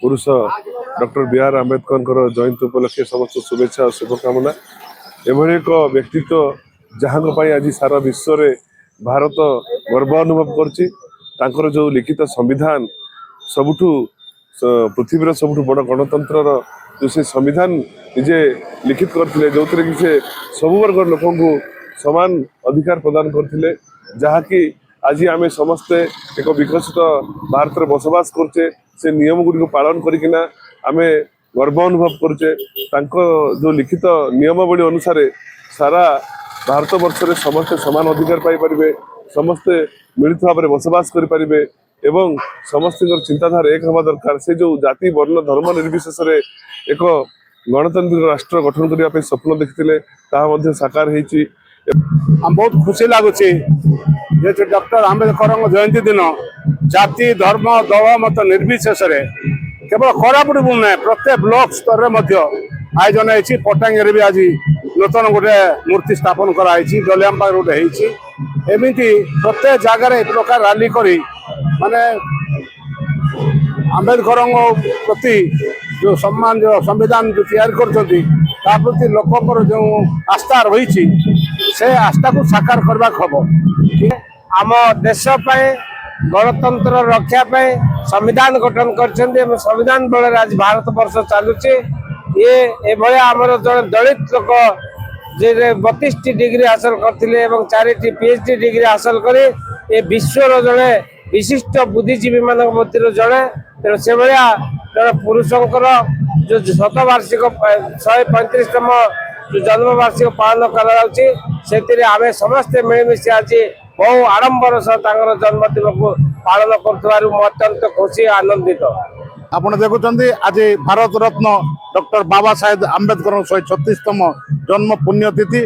पुरुष doctor B are Ambedkar जयंती उपलक्षे समस्त शुभेच्छा और शुभकामना। एभली एक व्यक्तित्व जहाँ आज सारा विश्व में भारत गर्व अनुभव कर जो लिखित संविधान सबुठु पृथ्वीर सबुठु बड़ गणतंत्र जो से संविधान निजे लिखित करते जो थे कि से सब वर्ग लोक समान अधिकार प्रदान करते जहाँकि आज आम समस्ते एक विकसित भारत में बसवास करचे से नियम गुड़ी पालन करना आम गर्व अनुभव करचे जो लिखित नियमावली अनुसार सारा भारत वर्ष में समस्ते समान अधिकार पाइपर समस्ते मिलित भाव में बसवास करें एवं समस्त चिंताधारा एक हवा दरकार से जो जाति वर्ण धर्म निर्विशेष एक गणतांत्रिक राष्ट्र गठन करने स्वप्न देखते साकार होती। बहुत खुशी लगुच डॉक्टर आंबेडकर जयंती दिन जाति धर्म दल मत निर्विशेष केवल कोरापुट नुहे प्रत्येक ब्लॉक स्तर में आयोजन होती। पट्टांगे भी आज नूतन गोटे मूर्ति स्थापन कराई दलियाम गोटे एमती प्रत्येक जगार प्रकार रैली करी माने आंबेडकर प्रति जो सम्मान जो संविधान जो तैयार करती प्रति लोक जो आस्था रही से आस्था को साकार करवा हम आम देश गणतंत्र रक्षा संविधान गठन कर संविधान बल आज भारत वर्ष चलुचे ये आमर जो दलित लोक जे 32 डिग्री हासिल करते 4 PhD डिग्री हासिल करे ये विश्वर जड़े विशिष्ट बुद्धिजीवी मान मध्य जड़े तेणु से भाया जड़े पुरुषंकर जो शतवार्षिक 135तम जो जन्मवार्षिक पालन कर समस्ते मिलमिशि आज बहु आडंबर सह जन्मदिन को पालन कर अत्यंत खुशी आनंदित। आपड़ देखुं आज भारत रत्न डॉक्टर बाबा साहेब आंबेडकर 136तम जन्म पुण्यतिथि।